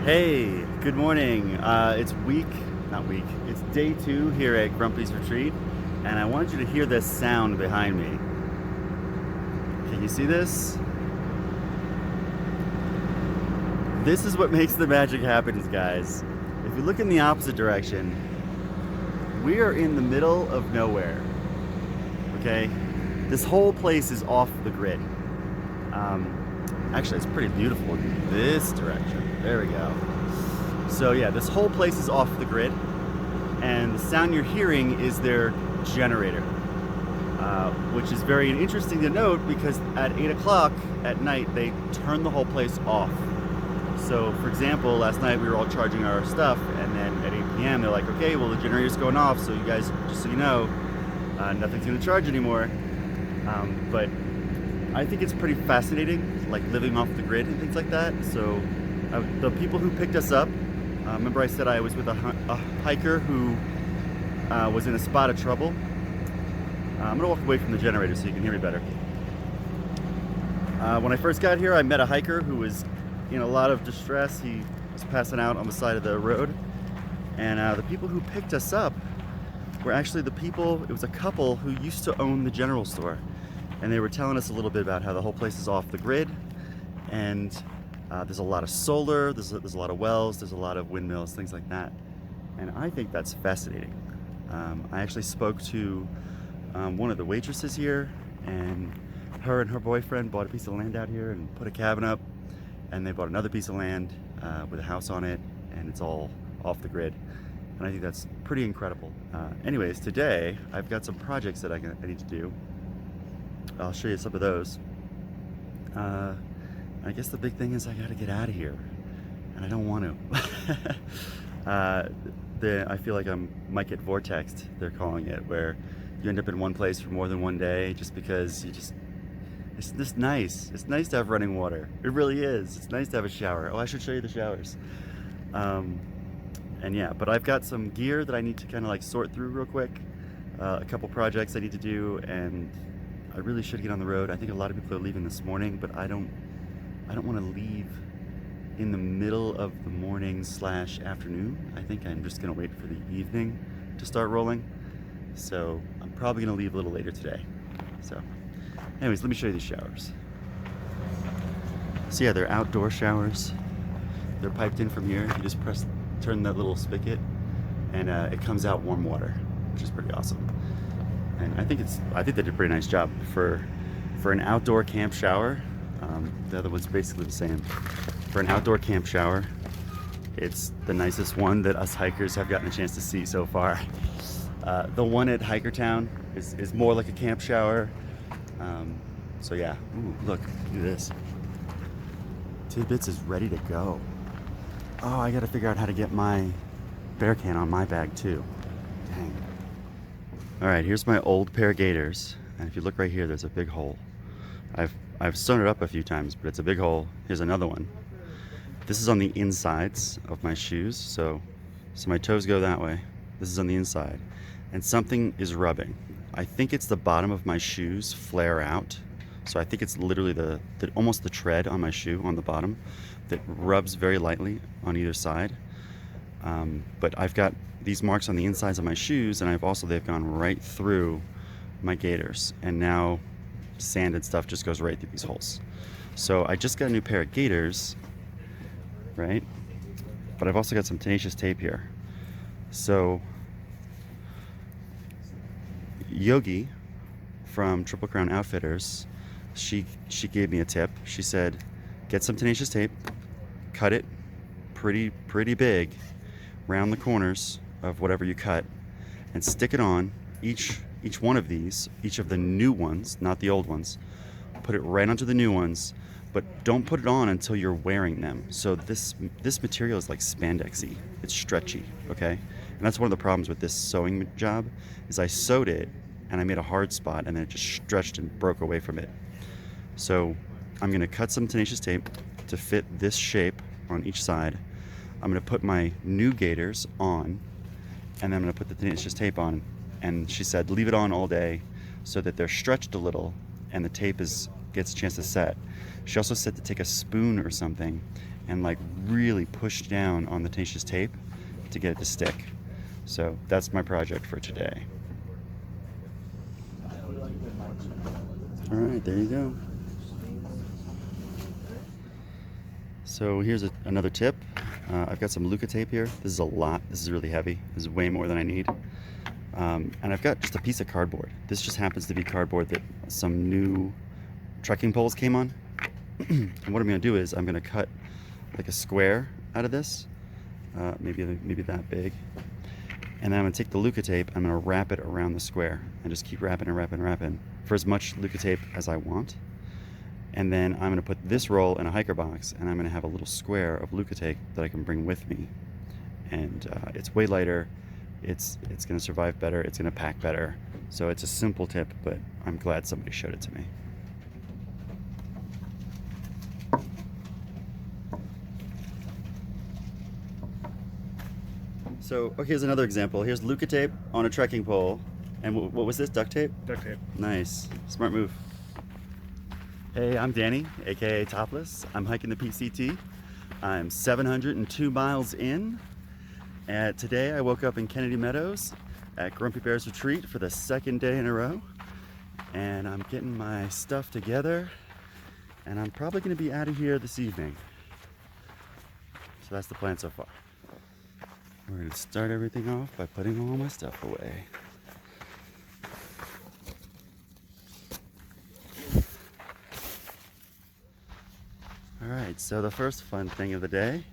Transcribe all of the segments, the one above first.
Hey, good morning. It's it's day 2 here at Grumpy's Retreat, and I want you to hear this sound behind me. Can you see this? This is what makes the magic happen, guys. If you look in the opposite direction, we are in the middle of nowhere, okay? This whole place is off the grid. Actually, it's pretty beautiful in this direction. There we go. So yeah, this whole place is off the grid, and the sound you're hearing is their generator, which is very interesting to note because at 8 o'clock at night, they turn the whole place off. So for example, last night we were all charging our stuff, and then at 8 p.m. they're like, okay, well the generator's going off, so you guys, just so you know, nothing's gonna charge anymore. But I think it's pretty fascinating, like living off the grid and things like that. So the people who picked us up, remember I said I was with a hiker who was in a spot of trouble. I'm gonna walk away from the generator so you can hear me better. When I first got here, I met a hiker who was in a lot of distress. He was passing out on the side of the road. And the people who picked us up were actually the people, it was a couple who used to own the general store. And they were telling us a little bit about how the whole place is off the grid, and there's a lot of solar, there's a lot of wells, there's a lot of windmills, things like that. And I think that's fascinating. I actually spoke to one of the waitresses here, and her boyfriend bought a piece of land out here and put a cabin up, and they bought another piece of land with a house on it, and it's all off the grid. And I think that's pretty incredible. Anyways, today I've got some projects that I need to do. I'll show you some of those. I guess the big thing is I gotta get out of here, and I don't want to. I feel like I might get vortexed, they're calling it, where you end up in one place for more than one day just because it's just nice. It's nice to have running water. It really is. It's nice to have a shower. Oh, I should show you the showers. And yeah, but I've got some gear that I need to kind of like sort through real quick. A couple projects I need to do, and I really should get on the road. I think a lot of people are leaving this morning, but I don't want to leave in the middle of the morning / afternoon. I think I'm just gonna wait for the evening to start rolling. So I'm probably gonna leave a little later today. So anyways, let me show you these showers. So yeah, they're outdoor showers. They're piped in from here. You just turn that little spigot, and it comes out warm water, which is pretty awesome. And I think they did a pretty nice job for an outdoor camp shower. The other one's basically the same. For an outdoor camp shower, it's the nicest one that us hikers have gotten a chance to see so far. The one at Hikertown is more like a camp shower. So yeah, ooh, look at this. Tidbits is ready to go. Oh, I gotta figure out how to get my bear can on my bag too. Dang. All right, here's my old pair of gaiters, and if you look right here, there's a big hole. I've sewn it up a few times, but it's a big hole. Here's another one. This is on the insides of my shoes, so my toes go that way. This is on the inside, and something is rubbing. I think it's the bottom of my shoes flare out, so I think it's literally almost the tread on my shoe on the bottom that rubs very lightly on either side. But I've got these marks on the insides of my shoes, and they've gone right through my gaiters, and now sand and stuff just goes right through these holes. So I just got a new pair of gaiters, right? But I've also got some tenacious tape here. So Yogi from Triple Crown Outfitters, she gave me a tip. She said, get some tenacious tape, cut it pretty big round the corners of whatever you cut, and stick it on each one of these, each of the new ones, not the old ones. Put it right onto the new ones, but don't put it on until you're wearing them. So this material is like spandexy. It's stretchy, okay? And that's one of the problems with this sewing job, is I sewed it and I made a hard spot, and then it just stretched and broke away from it. So I'm gonna cut some tenacious tape to fit this shape on each side. I'm gonna put my new gaiters on, and then I'm gonna put the tenacious tape on. And she said, leave it on all day so that they're stretched a little and the tape gets a chance to set. She also said to take a spoon or something and like really push down on the tenacious tape to get it to stick. So that's my project for today. All right, there you go. So here's another tip. I've got some Luca tape here. This is a lot. This is really heavy. This is way more than I need. And I've got just a piece of cardboard. This just happens to be cardboard that some new trekking poles came on. And what I'm going to do is I'm going to cut like a square out of this, maybe that big. And then I'm going to take the Luca tape, I'm going to wrap it around the square and just keep wrapping and wrapping and wrapping for as much Luca tape as I want. And then I'm going to put this roll in a hiker box, and I'm going to have a little square of Luca tape that I can bring with me. And it's way lighter, it's going to survive better, it's going to pack better. So it's a simple tip, but I'm glad somebody showed it to me. So, okay, here's another example. Here's Luca tape on a trekking pole. And what was this, duct tape? Duct tape. Nice, smart move. Hey, I'm Danny, aka Topless. I'm hiking the PCT. I'm 702 miles in. And today I woke up in Kennedy Meadows at Grumpy Bear's retreat for the second day in a row. And I'm getting my stuff together. And I'm probably gonna be out of here this evening. So that's the plan so far. We're gonna start everything off by putting all my stuff away. Alright, so the first fun thing of the day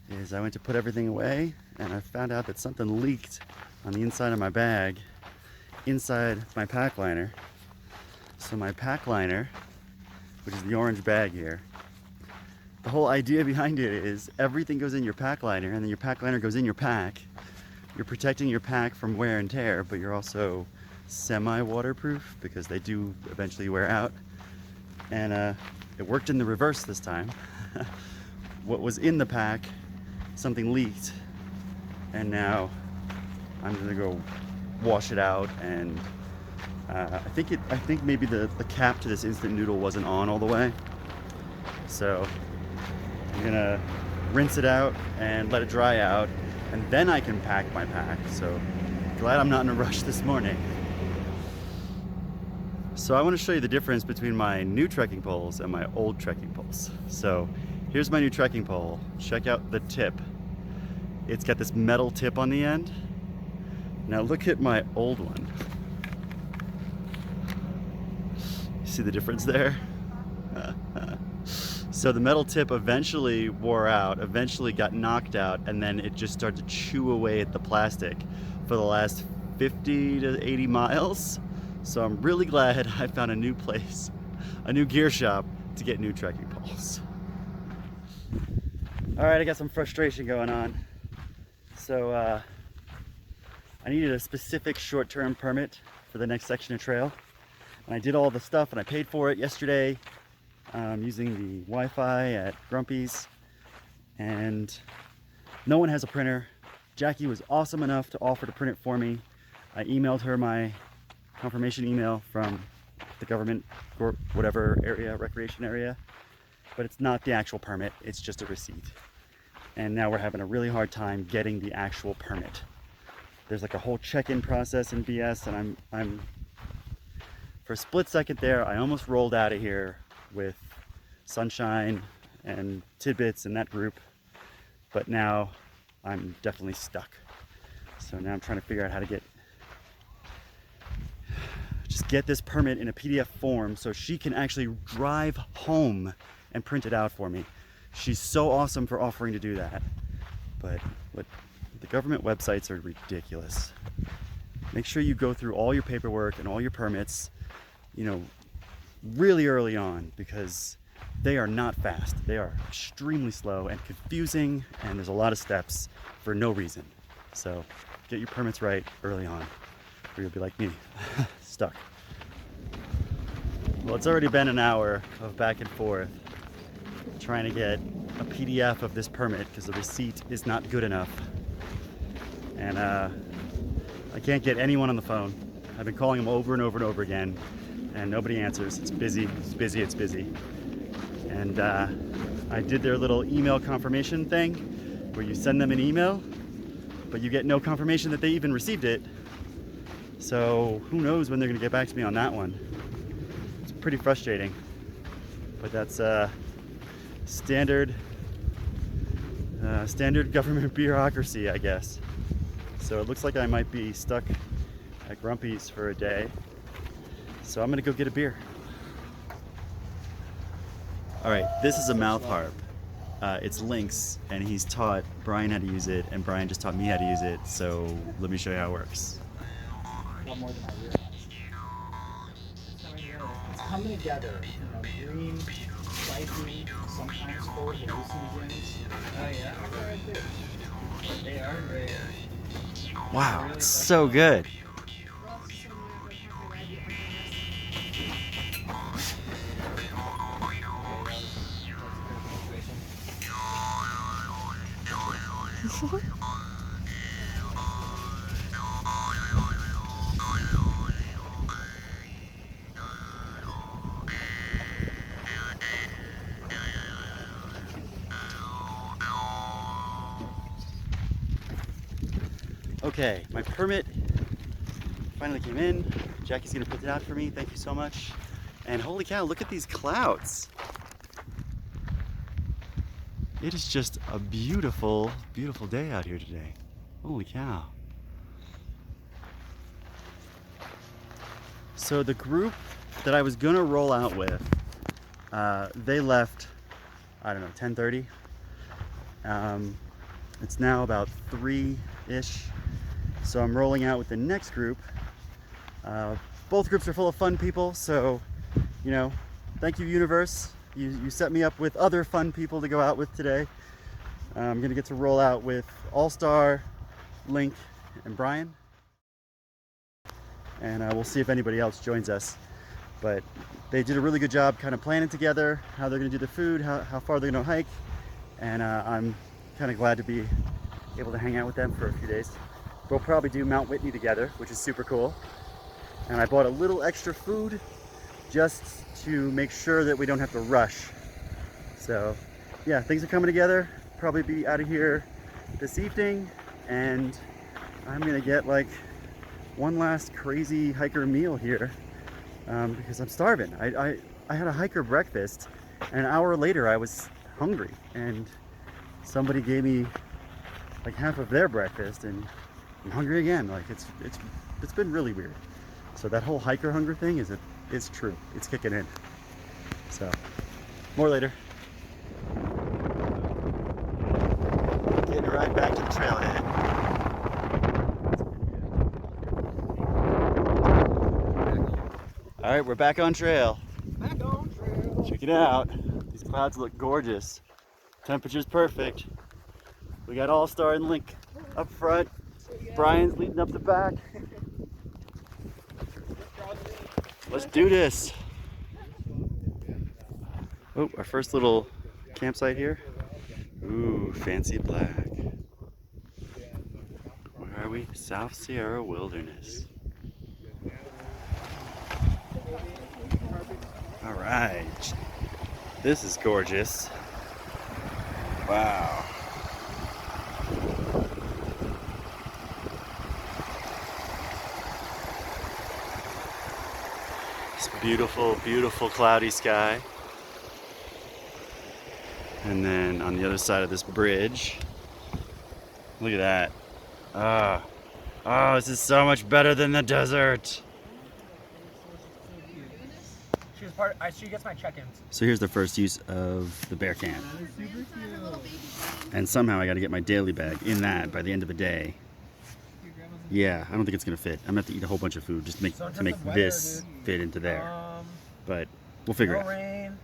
is I went to put everything away and I found out that something leaked on the inside of my bag, inside my pack liner. So my pack liner, which is the orange bag here, the whole idea behind it is everything goes in your pack liner and then your pack liner goes in your pack. You're protecting your pack from wear and tear, but you're also semi-waterproof because they do eventually wear out. And it worked in the reverse this time. What was in the pack, something leaked, and now I'm gonna go wash it out. And I think maybe the cap to this instant noodle wasn't on all the way, so I'm gonna rinse it out and let it dry out, and then I can pack my pack. So glad I'm not in a rush this morning. So I want to show you the difference between my new trekking poles and my old trekking poles. So here's my new trekking pole. Check out the tip. It's got this metal tip on the end. Now look at my old one. See the difference there? So the metal tip eventually wore out, eventually got knocked out, and then it just started to chew away at the plastic for the last 50 to 80 miles. So I'm really glad I found a new place, a new gear shop to get new trekking poles. All right, I got some frustration going on. So I needed a specific short-term permit for the next section of trail. And I did all the stuff and I paid for it yesterday using the Wi-Fi at Grumpy's. And no one has a printer. Jackie was awesome enough to offer to print it for me. I emailed her my confirmation email from the government or whatever area, recreation area, but it's not the actual permit, it's just a receipt. And now we're having a really hard time getting the actual permit. There's like a whole check-in process in BS, and I'm for a split second there, I almost rolled out of here with Sunshine and Tidbits and that group, but now I'm definitely stuck. So now I'm trying to figure out how to get this permit in a PDF form so she can actually drive home and print it out for me. She's so awesome for offering to do that. But the government websites are ridiculous. Make sure you go through all your paperwork and all your permits, you know, really early on, because they are not fast. They are extremely slow and confusing, and there's a lot of steps for no reason. So get your permits right early on, or you'll be like me, stuck. Well, it's already been an hour of back and forth trying to get a PDF of this permit because the receipt is not good enough. And I can't get anyone on the phone. I've been calling them over and over and over again, and nobody answers. It's busy, it's busy, it's busy. And I did their little email confirmation thing where you send them an email, but you get no confirmation that they even received it. So who knows when they're gonna get back to me on that one. It's pretty frustrating, but that's standard government bureaucracy, I guess. So it looks like I might be stuck at Grumpy's for a day. So I'm gonna go get a beer. All right, this is a mouth harp. It's Link's, and he's taught Brian how to use it, and Brian just taught me how to use it. So let me show you how it works. One more than I realized. It's coming together. You know, green, spicy, sometimes cold, hallucinogens. Oh yeah, they are great. Wow, it's so good. Okay, my permit finally came in. Jackie's gonna print it out for me. Thank you so much. And holy cow, look at these clouds. It is just a beautiful, beautiful day out here today. Holy cow. So the group that I was gonna roll out with, they left, I don't know, 10:30. It's now about 3-ish. So I'm rolling out with the next group. Both groups are full of fun people, so, you know, thank you, universe. You set me up with other fun people to go out with today. I'm gonna get to roll out with All-Star, Link, and Brian. And we'll see if anybody else joins us. But they did a really good job kind of planning together how they're gonna do the food, how far they're gonna hike. And I'm kind of glad to be able to hang out with them for a few days. We'll probably do Mount Whitney together, which is super cool. And I bought a little extra food just to make sure that we don't have to rush. So yeah, things are coming together. Probably be out of here this evening, and I'm gonna get like one last crazy hiker meal here because I'm starving. I had a hiker breakfast, and an hour later I was hungry, and somebody gave me like half of their breakfast, and I'm hungry again. Like it's been really weird. So that whole hiker hunger thing is true. It's kicking in. So more later. Getting a ride back to the trailhead. All right, we're back on trail. Back on trail. Check it out. These clouds look gorgeous. Temperature's perfect. We got All-Star and Link up front. Brian's leading up the back. Let's do this. Oh, our first little campsite here. Ooh, fancy black. Where are we? South Sierra Wilderness. All right. This is gorgeous. Wow. This beautiful, beautiful cloudy sky. And then on the other side of this bridge, look at that. Oh, this is so much better than the desert. She gets my check-ins. So here's the first use of the bear camp. And somehow I got to get my daily bag in that by the end of the day. Yeah, I don't think it's gonna fit. I'm gonna have to eat a whole bunch of food just to make this fit into there. But we'll figure it out. Rain.